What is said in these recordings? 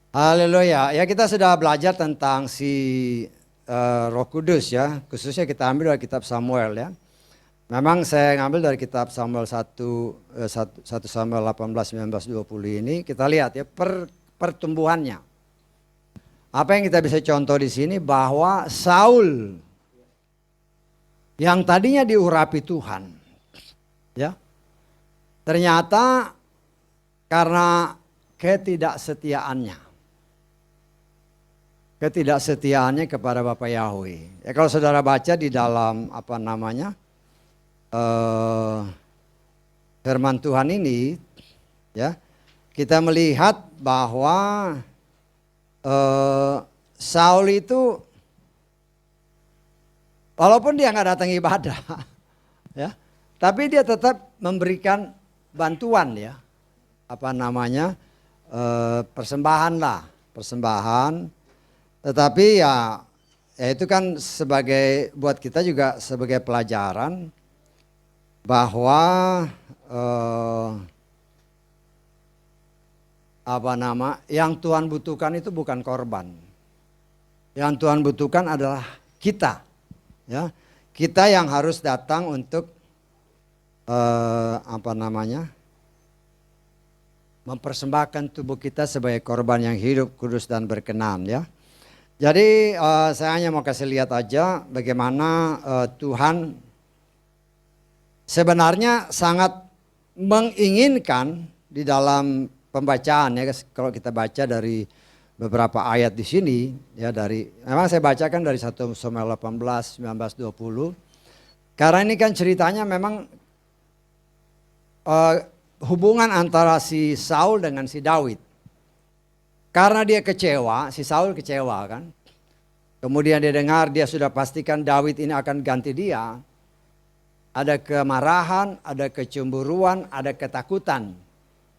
Haleluya. Ya, kita sudah belajar tentang si Roh Kudus ya. Khususnya kita ambil dari kitab Samuel ya. Memang saya ngambil dari kitab Samuel 1 Samuel 18, 19, 20 ini. Kita lihat ya pertumbuhannya. Apa yang kita bisa contoh di sini bahwa Saul yang tadinya diurapi Tuhan ya. Ternyata karena ketidaksetiaannya kepada Bapak Yahweh. Ya, kalau saudara baca di dalam firman Tuhan ini, ya kita melihat bahwa Saul itu walaupun dia nggak datang ibadah, ya, tapi dia tetap memberikan bantuan ya, persembahan. Tetapi ya itu kan buat kita juga sebagai pelajaran bahwa yang Tuhan butuhkan itu bukan korban. Yang Tuhan butuhkan adalah kita, ya, kita yang harus datang untuk mempersembahkan tubuh kita sebagai korban yang hidup, kudus dan berkenan ya. Jadi saya hanya mau kasih lihat aja bagaimana Tuhan sebenarnya sangat menginginkan di dalam pembacaan ya. Kalau kita baca dari beberapa ayat di sini ya, memang saya bacakan dari 1 Samuel 18, 19, 20. Karena ini kan ceritanya memang hubungan antara si Saul dengan si Daud. Karena dia kecewa, si Saul kecewa kan. Kemudian dia dengar dia sudah pastikan Daud ini akan ganti dia. Ada kemarahan, ada kecemburuan, ada ketakutan.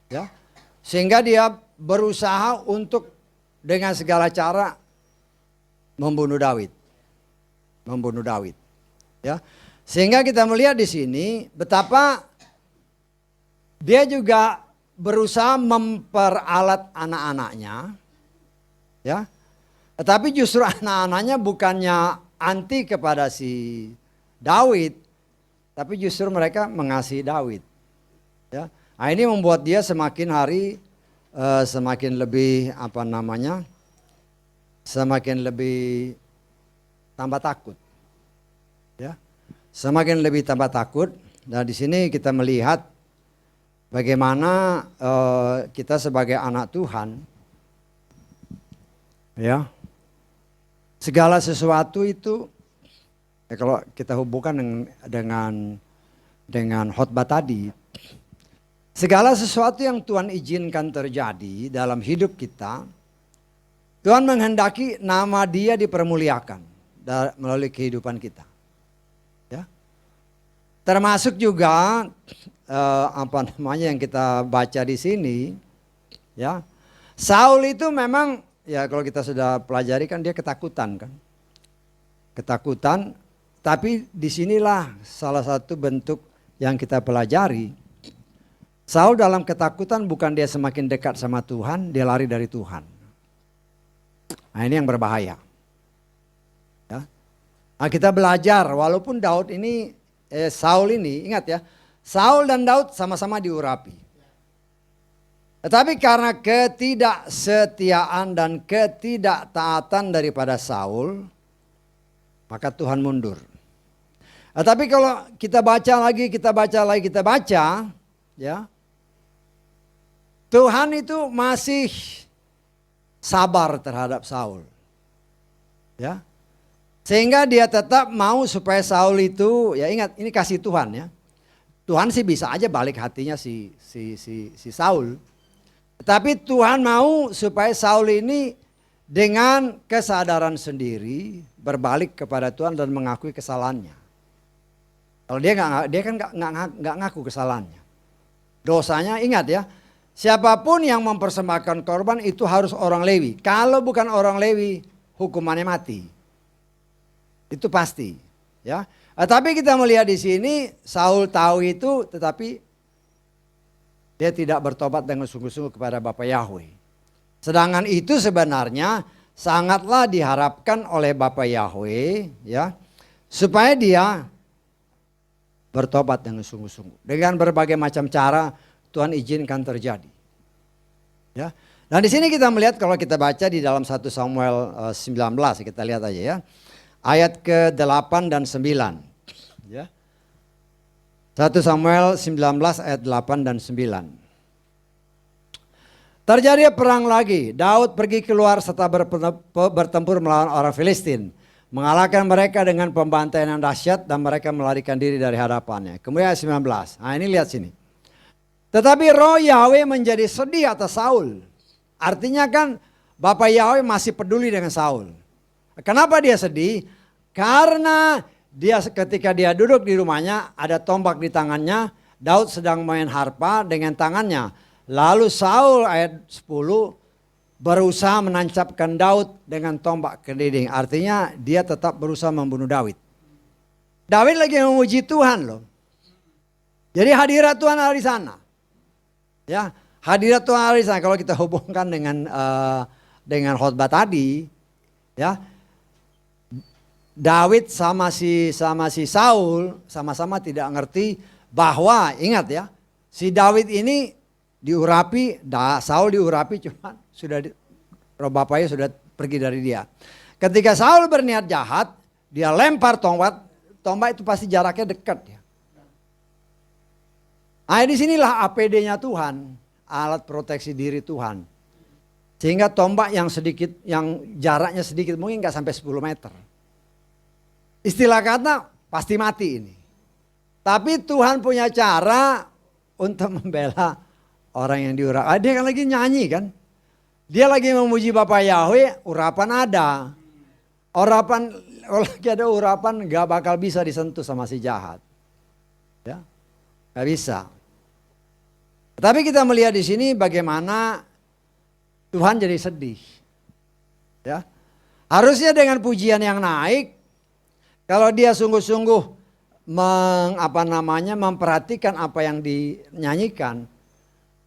Ya. Sehingga dia berusaha untuk dengan segala cara membunuh Daud. Ya. Sehingga kita melihat di sini betapa dia juga berusaha memperalat anak-anaknya, ya. Tetapi justru anak-anaknya bukannya anti kepada si Daud, tapi justru mereka mengasihi Daud, ya. Nah, ini membuat dia semakin hari semakin lebih semakin lebih tambah takut, ya. Semakin lebih tambah takut. Nah, di sini kita melihat bagaimana kita sebagai anak Tuhan, ya, segala sesuatu itu ya, kalau kita hubungkan dengan khotbah tadi, segala sesuatu yang Tuhan izinkan terjadi dalam hidup kita, Tuhan menghendaki nama Dia dipermuliakan melalui kehidupan kita, ya. Termasuk juga yang kita baca di sini, ya. Saul itu memang ya kalau kita sudah pelajari kan dia ketakutan kan. Ketakutan, tapi disinilah salah satu bentuk yang kita pelajari. Saul dalam ketakutan bukan dia semakin dekat sama Tuhan, dia lari dari Tuhan. Nah, ini yang berbahaya. Ya. Nah, kita belajar walaupun Saul ini, ingat ya, Saul dan Daud sama-sama diurapi. Tetapi karena ketidaksetiaan dan ketidaktaatan daripada Saul, maka Tuhan mundur. Tetapi kalau kita baca, ya, Tuhan itu masih sabar terhadap Saul, ya. Sehingga dia tetap mau supaya Saul itu, ya ingat ini kasih Tuhan ya. Tuhan sih bisa aja balik hatinya si Saul. Tapi Tuhan mau supaya Saul ini dengan kesadaran sendiri berbalik kepada Tuhan dan mengakui kesalahannya. Kalau dia kan nggak ngaku kesalahannya. Dosanya ingat ya, siapapun yang mempersembahkan korban itu harus orang Lewi. Kalau bukan orang Lewi, hukumannya mati. Itu pasti, ya. Tapi kita melihat di sini Saul tahu itu, tetapi Dia tidak bertobat dengan sungguh-sungguh kepada Bapa Yahweh. Sedangkan itu sebenarnya sangatlah diharapkan oleh Bapa Yahweh, ya, supaya dia bertobat dengan sungguh-sungguh. Dengan berbagai macam cara Tuhan izinkan terjadi. Ya. Dan di sini kita melihat kalau kita baca di dalam 1 Samuel 19, kita lihat aja ya. Ayat ke-8 dan 9. Ya. 1 Samuel 19 ayat 8 dan 9. Terjadi perang lagi. Daud pergi keluar serta bertempur melawan orang Filistin. Mengalahkan mereka dengan pembantaian yang dahsyat dan mereka melarikan diri dari hadapannya. Kemudian ayat 19. Nah ini lihat sini. Tetapi roh Yahweh menjadi sedih atas Saul. Artinya kan Bapa Yahweh masih peduli dengan Saul. Kenapa dia sedih? Karena dia ketika dia duduk di rumahnya ada tombak di tangannya. Daud sedang main harpa dengan tangannya. Lalu Saul ayat 10 berusaha menancapkan Daud dengan tombak ke dinding. Artinya dia tetap berusaha membunuh Daud. Daud lagi memuji Tuhan loh. Jadi hadirat Tuhan ada di sana. Ya, hadirat Tuhan ada di sana. Kalau kita hubungkan dengan khotbah tadi, ya, Daud sama si Saul sama-sama tidak ngerti bahwa, ingat ya, si Daud ini diurapi, Saul diurapi, cuma roh bapaknya sudah pergi dari dia. Ketika Saul berniat jahat, dia lempar tombak itu pasti jaraknya dekat ya. Nah, disinilah APD-nya Tuhan, alat proteksi diri Tuhan. Sehingga tombak yang sedikit, yang jaraknya sedikit, mungkin nggak sampai 10 meter. Istilah kata pasti mati ini. Tapi Tuhan punya cara untuk membela orang yang diurapi. Dia kan lagi nyanyi kan. Dia lagi memuji Bapa Yahweh, urapan ada. Kalau lagi ada urapan gak bakal bisa disentuh sama si jahat. Ya, gak bisa. Tapi kita melihat di sini bagaimana Tuhan jadi sedih. Ya. Harusnya dengan pujian yang naik, kalau dia sungguh-sungguh memperhatikan apa yang dinyanyikan,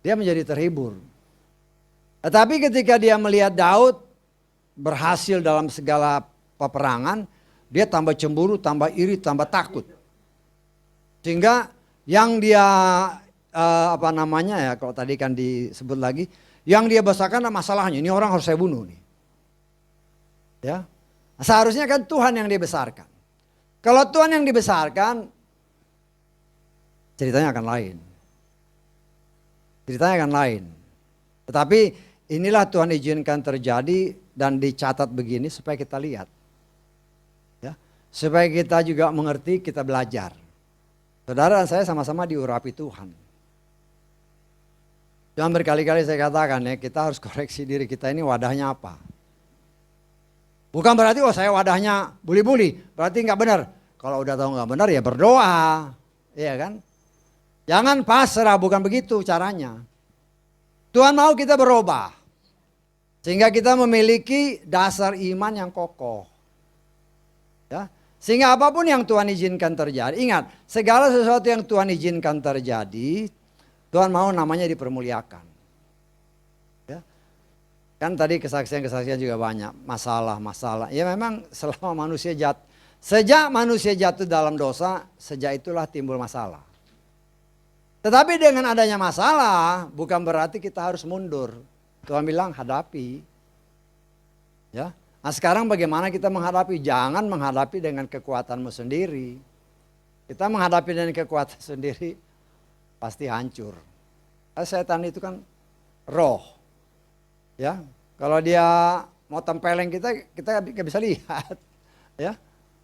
dia menjadi terhibur. Tetapi ketika dia melihat Daud berhasil dalam segala peperangan, dia tambah cemburu, tambah iri, tambah takut. Sehingga yang dia kalau tadi kan disebut lagi, yang dia besarkan masalahnya, ini orang harus saya bunuh nih. Ya. Seharusnya kan Tuhan yang dibesarkan. Kalau Tuhan yang dibesarkan, ceritanya akan lain. Ceritanya akan lain. Tetapi inilah Tuhan izinkan terjadi dan dicatat begini supaya kita lihat. Ya, supaya kita juga mengerti, kita belajar. Saudara dan saya sama-sama diurapi Tuhan. Jangan berkali-kali saya katakan ya, kita harus koreksi diri kita ini wadahnya apa. Bukan berarti saya wadahnya buli-buli, berarti nggak benar. Kalau udah tahu nggak benar ya berdoa, iya kan? Jangan pasrah, bukan begitu caranya. Tuhan mau kita berubah. Sehingga kita memiliki dasar iman yang kokoh. Ya. Sehingga apapun yang Tuhan izinkan terjadi. Ingat, segala sesuatu yang Tuhan izinkan terjadi, Tuhan mau namanya dipermuliakan. Ya. Kan tadi kesaksian-kesaksian juga banyak. Masalah-masalah. Ya memang selama manusia jatuh. Sejak manusia jatuh dalam dosa, sejak itulah timbul masalah. Tetapi dengan adanya masalah bukan berarti kita harus mundur. Tuhan bilang hadapi. Ya. Nah sekarang bagaimana kita menghadapi? Jangan menghadapi dengan kekuatanmu sendiri. Kita menghadapi dengan kekuatan sendiri pasti hancur. Setan itu kan roh. Ya. Kalau dia mau tempeleng kita nggak bisa lihat. Ya.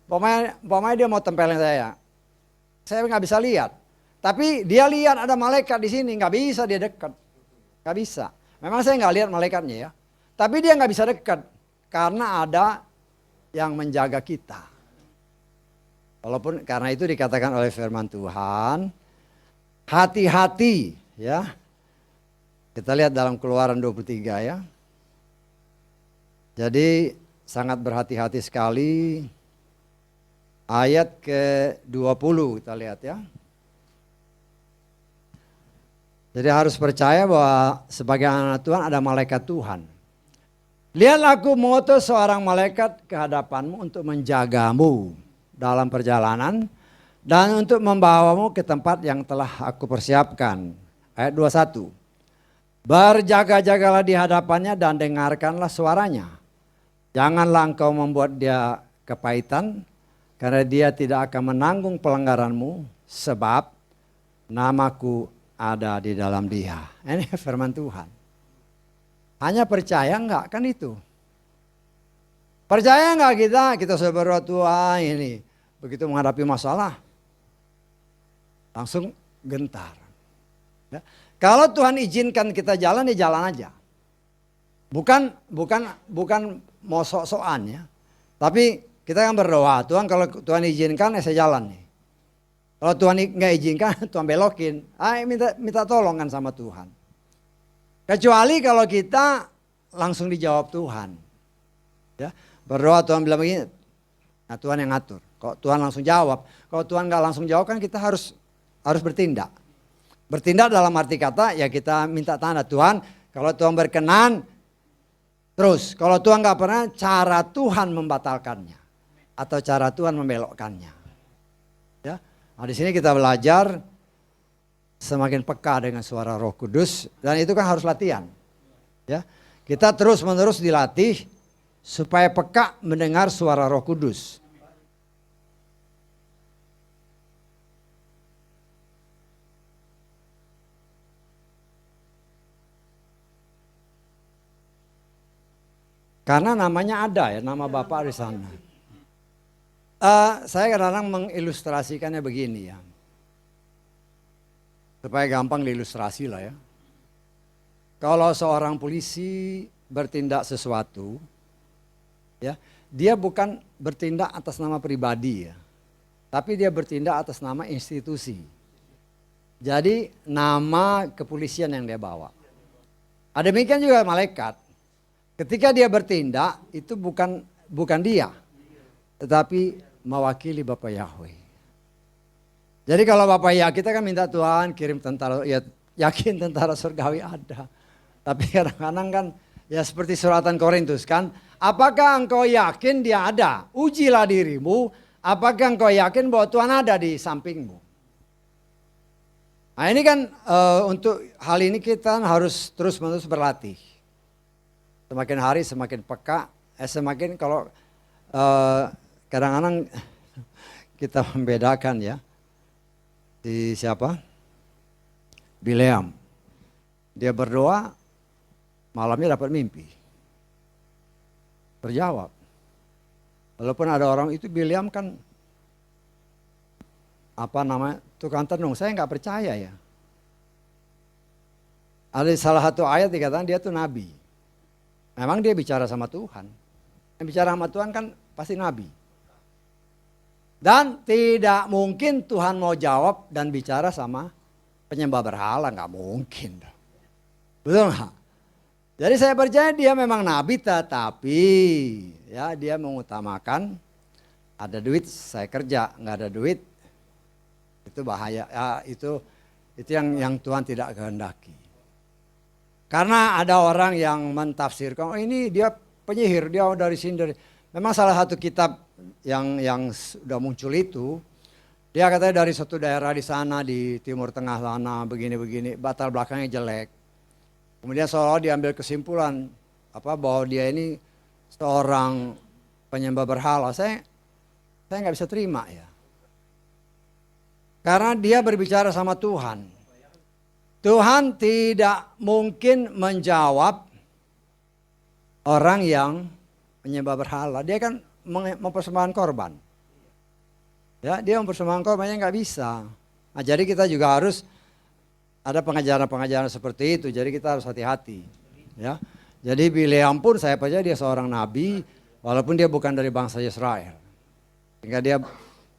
Pokoknya dia mau tempeleng saya nggak bisa lihat. Tapi dia lihat ada malaikat di sini, nggak bisa dia dekat, nggak bisa. Memang saya nggak lihat malaikatnya ya, tapi dia nggak bisa dekat karena ada yang menjaga kita. Walaupun karena itu dikatakan oleh firman Tuhan, hati-hati ya. Kita lihat dalam Keluaran 23 ya. Jadi sangat berhati-hati sekali. Ayat ke-20 kita lihat ya. Jadi harus percaya bahwa sebagai anak Tuhan ada malaikat Tuhan. Lihat aku mengutus seorang malaikat ke hadapanmu untuk menjagamu dalam perjalanan dan untuk membawamu ke tempat yang telah aku persiapkan. Ayat 21. Berjaga-jagalah di hadapannya dan dengarkanlah suaranya. Janganlah engkau membuat dia kepahitan karena dia tidak akan menanggung pelanggaranmu sebab namaku ada di dalam dia. Ini firman Tuhan. Hanya percaya enggak kan itu? Percaya enggak kita sudah berdoa Tuhan ini. Begitu menghadapi masalah langsung gentar. Ya. Kalau Tuhan izinkan kita jalan, ya jalan aja. Bukan mau sok-sokan ya. Tapi kita kan berdoa, Tuhan kalau Tuhan izinkan ya saya jalan nih. Kalau Tuhan nggak izinkan, Tuhan belokin. Minta tolong kan sama Tuhan. Kecuali kalau kita langsung dijawab Tuhan. Ya, berdoa Tuhan bilang begini, nah Tuhan yang ngatur. Kalau Tuhan langsung jawab, kalau Tuhan nggak langsung jawab kan kita harus bertindak. Bertindak dalam arti kata ya kita minta tanda Tuhan. Kalau Tuhan berkenan, terus. Kalau Tuhan nggak pernah, cara Tuhan membatalkannya atau cara Tuhan membelokkannya. Ya. Nah, di sini kita belajar semakin peka dengan suara Roh Kudus dan itu kan harus latihan. Ya. Kita terus-menerus dilatih supaya peka mendengar suara Roh Kudus. Karena namanya ada ya, nama Bapak di sana. Saya kadang-kadang mengilustrasikannya begini ya. Supaya gampang diilustrasi lah ya. Kalau seorang polisi bertindak sesuatu, ya, dia bukan bertindak atas nama pribadi ya. Tapi dia bertindak atas nama institusi. Jadi nama kepolisian yang dia bawa. Demikian juga malaikat. Ketika dia bertindak itu bukan dia. Tetapi mewakili Bapak Yahweh. Jadi kalau Bapak ya kita kan minta Tuhan kirim tentara, ya yakin tentara surgawi ada. Tapi kadang-kadang kan ya seperti suratan Korintus kan. Apakah engkau yakin dia ada? Ujilah dirimu. Apakah engkau yakin bahwa Tuhan ada di sampingmu? Nah ini kan untuk hal ini kita harus terus-menerus berlatih. Semakin hari semakin peka. Semakin kalau kadang-kadang kita membedakan ya. Si siapa? Bileam. Dia berdoa, malamnya dapat mimpi. Terjawab. Walaupun ada orang itu Bileam kan tukang tenung. Saya nggak percaya ya. Ada salah satu ayat dikatakan dia tuh nabi. Memang dia bicara sama Tuhan. Yang bicara sama Tuhan kan pasti nabi. Dan tidak mungkin Tuhan mau jawab dan bicara sama penyembah berhala, nggak mungkin. Betul nggak? Jadi saya percaya dia memang nabi, tetapi ya dia mengutamakan ada duit saya kerja, nggak ada duit itu bahaya. Ya, itu yang Tuhan tidak kehendaki. Karena ada orang yang mentafsirkan, oh ini dia penyihir, dia dari sini dari. Memang salah satu kitab yang sudah muncul itu, dia katanya dari suatu daerah di sana di Timur Tengah sana begini-begini, latar belakangnya jelek. Kemudian seolah diambil kesimpulan bahwa dia ini seorang penyembah berhala. Saya nggak bisa terima ya. Karena dia berbicara sama Tuhan. Tuhan tidak mungkin menjawab orang yang menyembah berhala. Dia kan mempersembahkan korban. Ya, dia mempersembahkan korbannya nggak bisa. Nah, jadi kita juga harus ada pengajaran-pengajaran seperti itu. Jadi kita harus hati-hati. Ya, jadi Bileam pun saya percaya dia seorang nabi, walaupun dia bukan dari bangsa Israel. Sehingga dia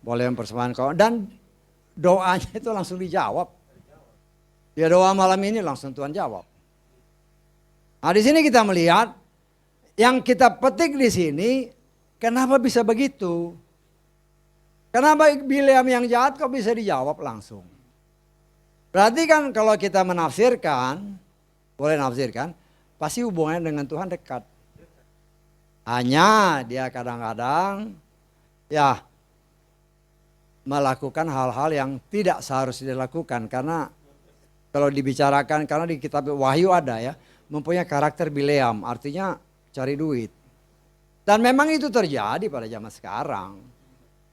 boleh mempersembahkan korban dan doanya itu langsung dijawab. Dia doa malam ini langsung Tuhan jawab. Nah, di sini kita melihat yang kita petik di sini, kenapa bisa begitu? Kenapa Bileam yang jahat kok bisa dijawab langsung? Berarti kan kalau kita menafsirkan, boleh nafsirkan, pasti hubungannya dengan Tuhan dekat. Hanya dia kadang-kadang ya melakukan hal-hal yang tidak seharusnya dilakukan. Karena kalau dibicarakan, karena di kitab Wahyu ada ya, mempunyai karakter Bileam, artinya cari duit. Dan memang itu terjadi pada zaman sekarang.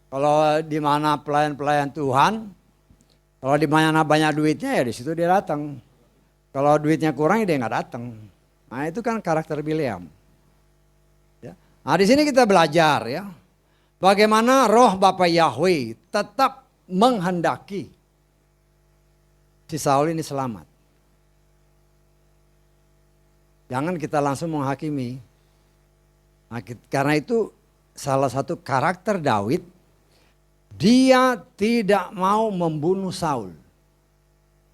Kalau di mana pelayan-pelayan Tuhan, kalau di mana banyak duitnya ya di situ dia datang. Kalau duitnya kurang ya dia nggak datang. Nah itu kan karakter Bileam. Ya. Nah di sini kita belajar ya, bagaimana roh Bapa Yahweh tetap menghendaki si Saul ini selamat. Jangan kita langsung menghakimi. Nah, karena itu salah satu karakter Daud, dia tidak mau membunuh Saul.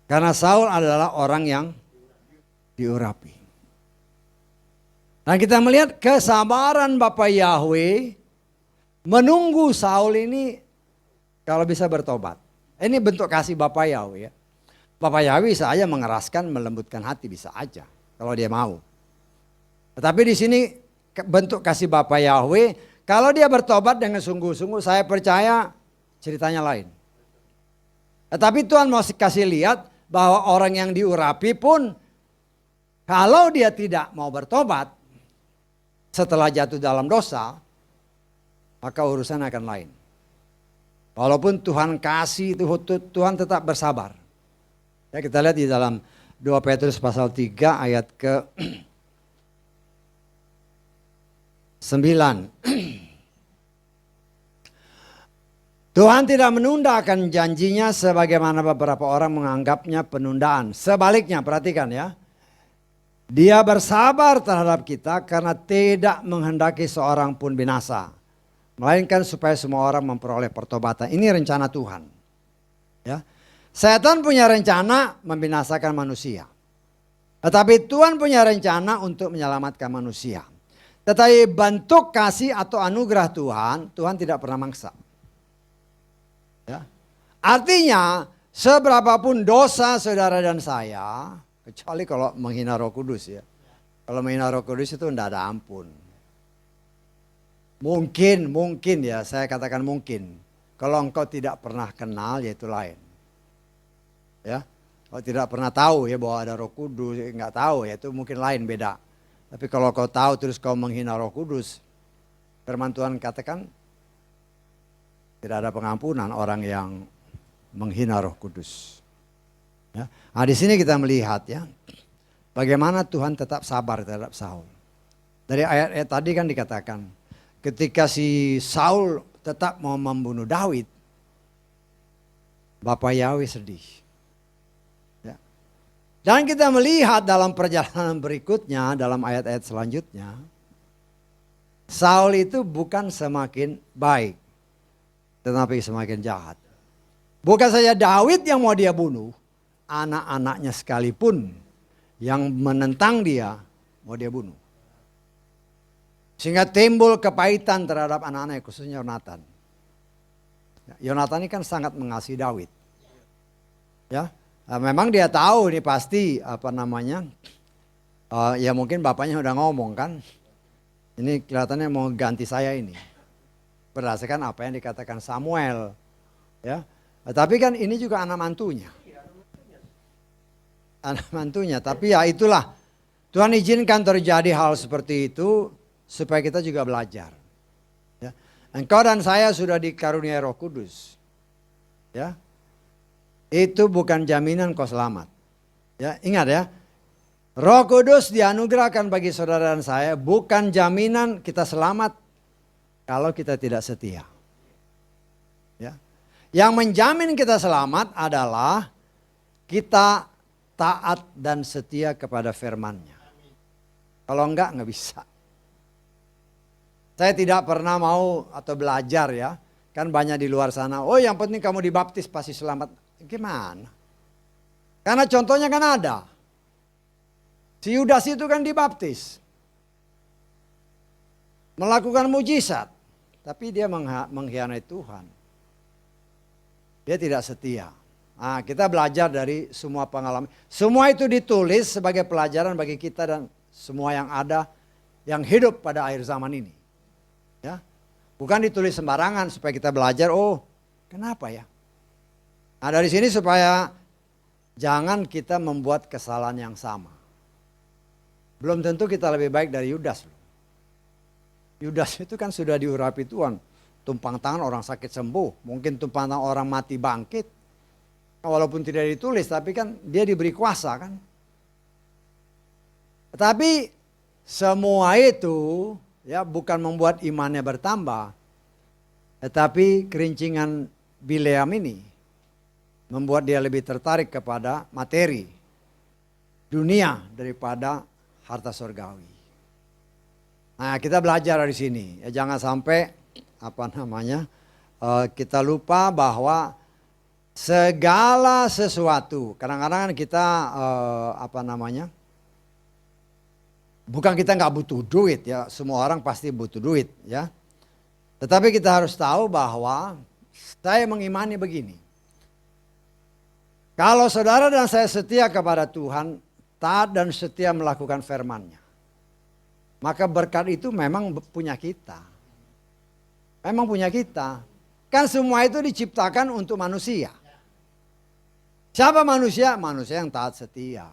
Karena Saul adalah orang yang diurapi. Dan kita melihat kesabaran Bapa Yahweh menunggu Saul ini kalau bisa bertobat. Ini bentuk kasih Bapa Yahweh ya. Bapa Yahweh bisa aja mengeraskan, melembutkan hati, bisa aja kalau dia mau. Tetapi di sini bentuk kasih Bapa Yahweh, kalau dia bertobat dengan sungguh-sungguh, saya percaya ceritanya lain. Tetapi Tuhan mau kasih lihat bahwa orang yang diurapi pun, kalau dia tidak mau bertobat setelah jatuh dalam dosa, maka urusan akan lain. Walaupun Tuhan kasih itu, Tuhan tetap bersabar. Ya, kita lihat di dalam 2 Petrus pasal 3 ayat ke 9. Tuhan tidak menunda akan janjinya sebagaimana beberapa orang menganggapnya penundaan. Sebaliknya, perhatikan ya. Dia bersabar terhadap kita karena tidak menghendaki seorang pun binasa, melainkan supaya semua orang memperoleh pertobatan. Ini rencana Tuhan. Ya. Setan punya rencana membinasakan manusia. Tetapi Tuhan punya rencana untuk menyelamatkan manusia. Tetapi bentuk kasih atau anugerah Tuhan, Tuhan tidak pernah maksa. Ya. Artinya seberapapun dosa saudara dan saya, kecuali kalau menghina Roh Kudus ya. Kalau menghina Roh Kudus itu tidak ada ampun. Mungkin ya, saya katakan mungkin. Kalau engkau tidak pernah kenal yaitu lain. Ya, kalau tidak pernah tahu ya bahwa ada Roh Kudus, nggak tahu ya itu mungkin lain beda. Tapi kalau kau tahu terus kau menghina Roh Kudus, firman Tuhan katakan tidak ada pengampunan orang yang menghina Roh Kudus. Ya. Nah, di sini kita melihat ya, bagaimana Tuhan tetap sabar terhadap Saul. Dari ayat-ayat tadi kan dikatakan, ketika si Saul tetap mau membunuh Daud, Bapa Yahweh sedih. Dan kita melihat dalam perjalanan berikutnya, dalam ayat-ayat selanjutnya, Saul itu bukan semakin baik, tetapi semakin jahat. Bukan saja Daud yang mau dia bunuh, anak-anaknya sekalipun yang menentang dia mau dia bunuh. Sehingga timbul kepahitan terhadap anak-anaknya, khususnya Yonatan. Yonatan ini kan sangat mengasihi Daud. Ya. Nah, memang dia tahu ini pasti ya mungkin bapaknya udah ngomong kan, ini kelihatannya mau ganti saya ini berdasarkan apa yang dikatakan Samuel ya. Tapi kan ini juga anak mantunya, tapi ya itulah Tuhan izinkan terjadi hal seperti itu supaya kita juga belajar ya. Engkau dan saya sudah dikaruniai Roh Kudus ya. Itu bukan jaminan kau selamat. Ya, ingat ya. Roh Kudus dianugerahkan bagi saudara dan saya bukan jaminan kita selamat kalau kita tidak setia. Ya. Yang menjamin kita selamat adalah kita taat dan setia kepada firman-Nya. Kalau enggak bisa. Saya tidak pernah mau atau belajar ya. Kan banyak di luar sana, oh yang penting kamu dibaptis pasti selamat. Gimana? Karena contohnya kan ada. Si Yudas itu kan dibaptis. Melakukan mujizat. Tapi dia mengkhianati Tuhan. Dia tidak setia. Nah, kita belajar dari semua pengalaman. Semua itu ditulis sebagai pelajaran bagi kita dan semua yang ada yang hidup pada akhir zaman ini. Ya. Bukan ditulis sembarangan supaya kita belajar, oh kenapa ya? Nah dari sini supaya jangan kita membuat kesalahan yang sama. Belum tentu kita lebih baik dari Yudas. Yudas itu kan sudah diurapi Tuhan. Tumpang tangan orang sakit sembuh. Mungkin tumpang tangan orang mati bangkit. Walaupun tidak ditulis tapi kan dia diberi kuasa kan. Tapi semua itu ya bukan membuat imannya bertambah. Tetapi kerincingan Bileam ini membuat dia lebih tertarik kepada materi dunia daripada harta surgawi. Nah, kita belajar dari sini. Ya, jangan sampai kita lupa bahwa segala sesuatu. Kadang-kadang kita bukan kita nggak butuh duit ya. Semua orang pasti butuh duit ya. Tetapi kita harus tahu bahwa saya mengimani begini. Kalau saudara dan saya setia kepada Tuhan, taat dan setia melakukan firman-Nya, maka berkat itu memang punya kita. Memang punya kita. Kan semua itu diciptakan untuk manusia. Siapa manusia? Manusia yang taat setia.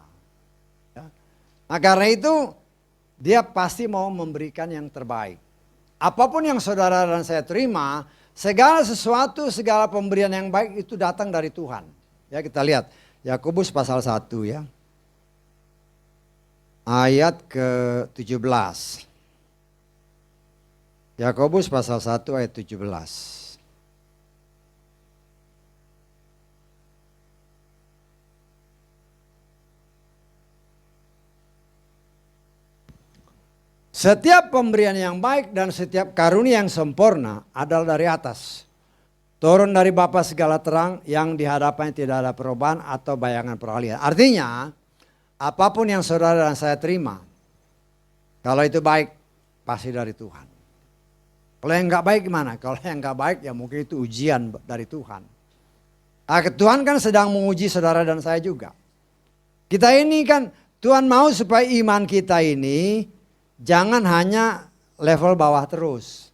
Ya. Nah karena itu dia pasti mau memberikan yang terbaik. Apapun yang saudara dan saya terima, segala sesuatu, segala pemberian yang baik itu datang dari Tuhan. Ya kita lihat Yakobus pasal 1 ya. Ayat ke-17. Yakobus pasal 1 ayat 17. Setiap pemberian yang baik dan setiap karunia yang sempurna adalah dari atas. Turun dari Bapa segala terang yang di hadapannya tidak ada perubahan atau bayangan peralihan. Artinya apapun yang saudara dan saya terima, kalau itu baik pasti dari Tuhan. Kalau yang nggak baik gimana? Kalau yang nggak baik ya mungkin itu ujian dari Tuhan. Nah, Tuhan kan sedang menguji saudara dan saya juga. Kita ini kan Tuhan mau supaya iman kita ini jangan hanya level bawah terus.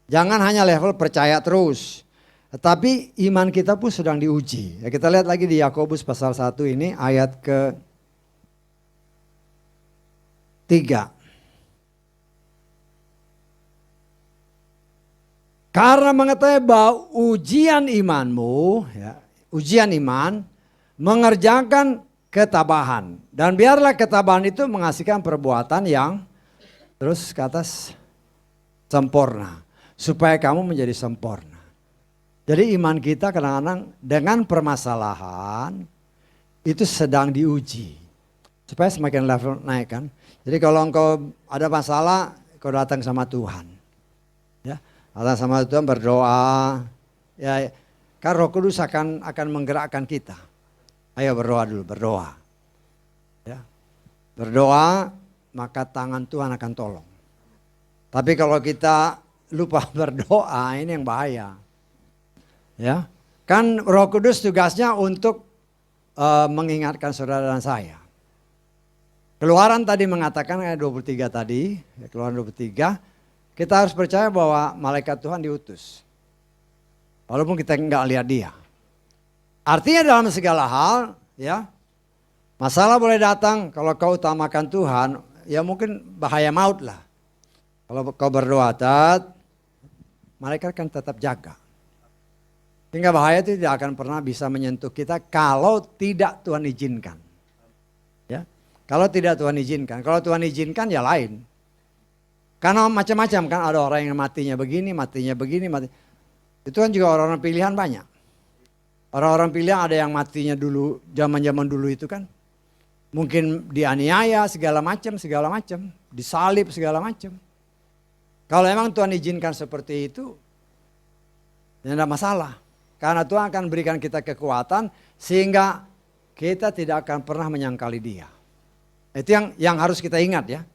Jangan hanya level percaya terus. Tetapi iman kita pun sedang diuji. Ya, kita lihat lagi di Yakobus pasal 1 ini ayat ke-3. Karena mengetahui bahwa ujian imanmu, ya, ujian iman mengerjakan ketabahan. Dan biarlah ketabahan itu menghasilkan perbuatan yang terus ke atas sempurna. Supaya kamu menjadi sempurna. Jadi iman kita kadang-kadang dengan permasalahan itu sedang diuji. Supaya semakin level naik kan. Jadi kalau engkau ada masalah, kau datang sama Tuhan. Ya, datang sama Tuhan berdoa. Ya, kan Roh Kudus akan menggerakkan kita. Ayo berdoa dulu, berdoa. Ya. Berdoa, maka tangan Tuhan akan tolong. Tapi kalau kita lupa berdoa, ini yang bahaya. Ya, kan Roh Kudus tugasnya untuk mengingatkan saudara dan saya. Keluaran tadi mengatakan ayat 23 tadi, ya, Keluaran 23, kita harus percaya bahwa malaikat Tuhan diutus. Walaupun kita nggak lihat dia. Artinya dalam segala hal, ya, masalah boleh datang kalau kau utamakan Tuhan, ya mungkin bahaya maut lah. Kalau kau berdoa, malaikat kan tetap jaga. Sehingga bahaya itu tidak akan pernah bisa menyentuh kita kalau tidak Tuhan izinkan. Ya, kalau tidak Tuhan izinkan. Kalau Tuhan izinkan ya lain. Karena macam-macam kan, ada orang yang matinya begini, matinya begini, itu kan juga orang-orang pilihan banyak. Orang-orang pilihan ada yang matinya dulu, zaman-zaman dulu itu kan. Mungkin dianiaya segala macam, disalib segala macam. Kalau emang Tuhan izinkan seperti itu, ya tidak masalah. Karena Tuhan akan berikan kita kekuatan sehingga kita tidak akan pernah menyangkali dia. Itu yang harus kita ingat ya.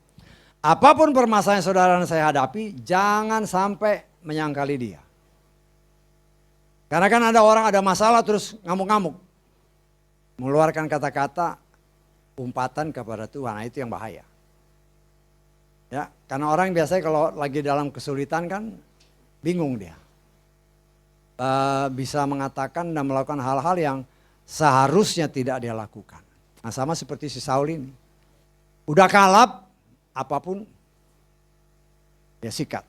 Apapun permasalahan saudara dan saya hadapi, jangan sampai menyangkali dia. Karena kan ada orang ada masalah terus ngamuk-ngamuk. mengeluarkan kata-kata umpatan kepada Tuhan. Nah, itu yang bahaya. Ya, karena orang biasanya kalau lagi dalam kesulitan kan bingung dia. Bisa mengatakan dan melakukan hal-hal yang seharusnya tidak dia lakukan. Nah, sama seperti si Saul ini. Udah kalap, apapun dia sikat.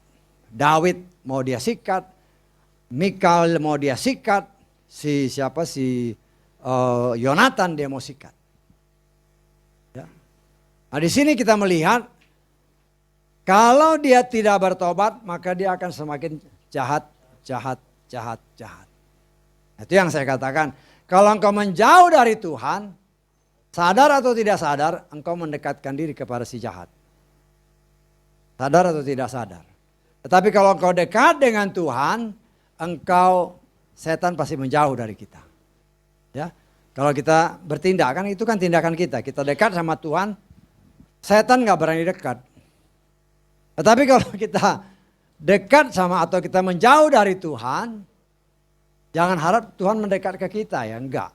Daud mau dia sikat, Mikal mau dia sikat, si Yonatan dia mau sikat. Ya. Nah, di sini kita melihat kalau dia tidak bertobat, maka dia akan semakin jahat. Itu yang saya katakan. Kalau engkau menjauh dari Tuhan, sadar atau tidak sadar, engkau mendekatkan diri kepada si jahat. Sadar atau tidak sadar. Tetapi kalau engkau dekat dengan Tuhan, setan pasti menjauh dari kita. Ya, kalau kita bertindak, kan itu kan tindakan kita. Kita dekat sama Tuhan, setan nggak berani dekat. Tetapi kalau kita dekat sama atau kita menjauh dari Tuhan, jangan harap Tuhan mendekat ke kita, ya enggak.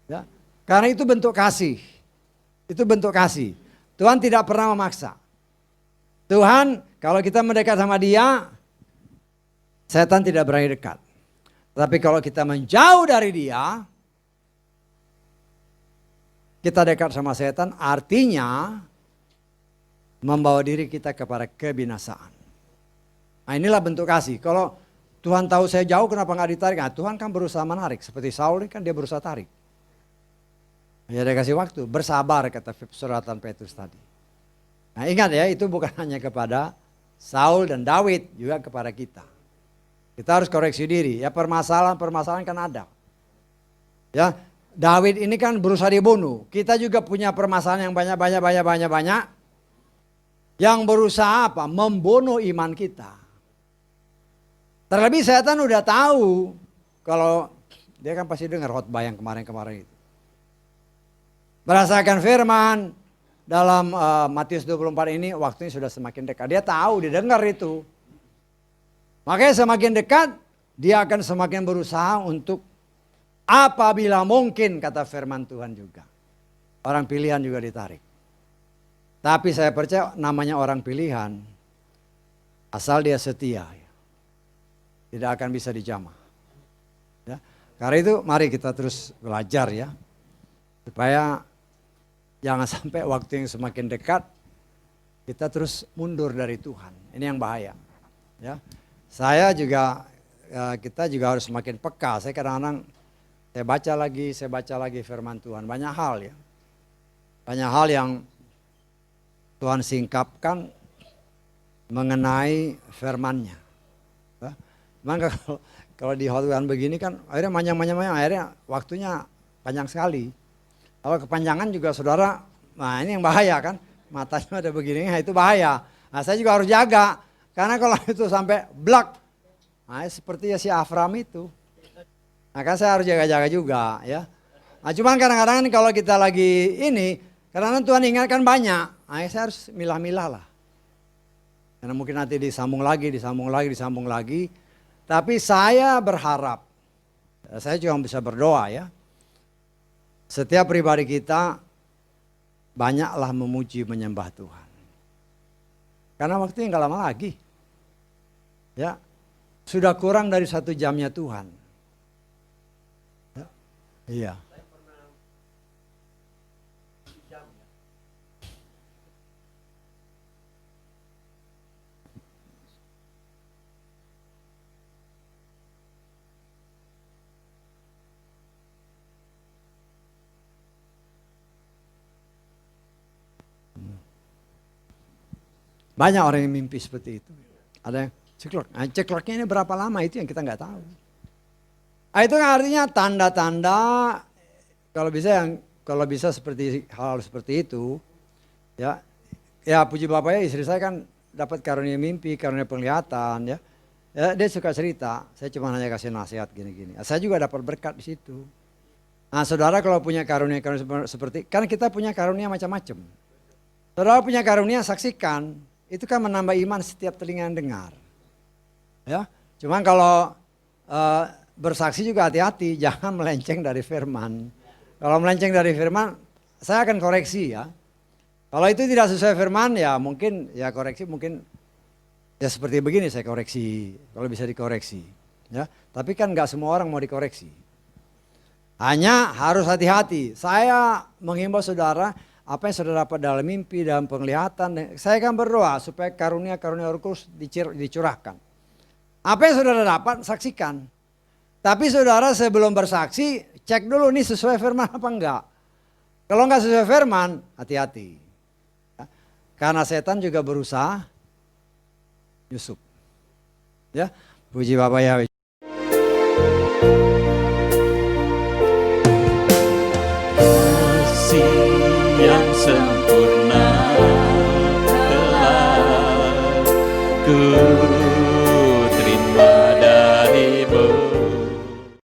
Ya, karena itu bentuk kasih. Itu bentuk kasih. Tuhan tidak pernah memaksa. Tuhan kalau kita mendekat sama Dia, setan tidak berani dekat. Tapi kalau kita menjauh dari Dia, kita dekat sama setan, artinya membawa diri kita kepada kebinasaan. Nah, inilah bentuk kasih. Kalau Tuhan tahu saya jauh, kenapa nggak ditarik? Nah, Tuhan kan berusaha menarik. Seperti Saul kan dia berusaha tarik. Ya, dia kasih waktu, bersabar kata suratan Petrus tadi. Nah, ingat ya, itu bukan hanya kepada Saul dan Daud, juga kepada kita. Kita harus koreksi diri. Ya, permasalahan kan ada. Ya, Daud ini kan berusaha dibunuh. Kita juga punya permasalahan yang banyak. Yang berusaha apa? Membunuh iman kita. Terlebih setan udah tahu. Kalau dia kan pasti dengar khotbah yang kemarin-kemarin itu. Berdasarkan firman dalam Matius 24 ini, waktunya sudah semakin dekat. Dia tahu, dia dengar itu. Makanya semakin dekat, dia akan semakin berusaha untuk apabila mungkin, kata firman Tuhan juga. Orang pilihan juga ditarik. Tapi saya percaya namanya orang pilihan, asal dia setia, tidak akan bisa dijamah. Ya. Karena itu mari kita terus belajar ya, supaya jangan sampai waktu yang semakin dekat kita terus mundur dari Tuhan. Ini yang bahaya. Ya. Kita juga harus semakin peka. Saya kadang-kadang saya baca lagi firman Tuhan. Banyak hal ya. Banyak hal yang Tuhan singkapkan mengenai firman-Nya. Maka kalau di khotbah begini kan akhirnya panjang, akhirnya waktunya panjang sekali. Kalau kepanjangan juga saudara, nah ini yang bahaya kan. Matanya ada begini, nah itu bahaya. Nah saya juga harus jaga. Karena kalau itu sampai blak, nah seperti ya si Afram itu. Nah kan saya harus jaga-jaga juga ya. Nah cuman kadang-kadang kalau kita lagi ini, karena Tuhan ingatkan banyak, nah saya harus milah-milah lah. Karena mungkin nanti disambung lagi. Tapi saya berharap, saya juga bisa berdoa ya. Setiap pribadi kita banyaklah memuji menyembah Tuhan. Karena waktunya nggak lama lagi. Ya, sudah kurang dari 1 jamnya Tuhan. Ya, iya. Banyak orang yang mimpi seperti itu. Ada yang ceklok. Nah, cekloknya ini berapa lama itu yang kita nggak tahu. Nah, itu kan artinya tanda-tanda kalau bisa seperti hal seperti itu, ya puji Bapak ya, istri saya kan dapat karunia mimpi, karunia penglihatan ya. Ya dia suka cerita. Saya cuma hanya kasih nasihat gini-gini. Saya juga dapat berkat di situ. Nah, saudara kalau punya karunia seperti, kan kita punya karunia macam-macam. Saudara punya karunia, saksikan. Itu kan menambah iman setiap telinga yang dengar. Ya, cuman kalau bersaksi juga hati-hati, jangan melenceng dari firman. Kalau melenceng dari firman, saya akan koreksi ya. Kalau itu tidak sesuai firman ya mungkin ya koreksi mungkin ya seperti begini saya koreksi kalau bisa dikoreksi. Ya, tapi kan nggak semua orang mau dikoreksi. Hanya harus hati-hati. Saya menghimbau saudara apa yang saudara dapat dalam mimpi, dalam penglihatan, saya akan berdoa supaya karunia-karunia Roh Kudus dicurahkan. Apa yang saudara dapat saksikan. Tapi saudara sebelum bersaksi cek dulu nih sesuai firman apa enggak. Kalau enggak sesuai firman, hati-hati. Ya. Karena setan juga berusaha nyusup. Ya, puji Bapak Yahweh. Kasih yang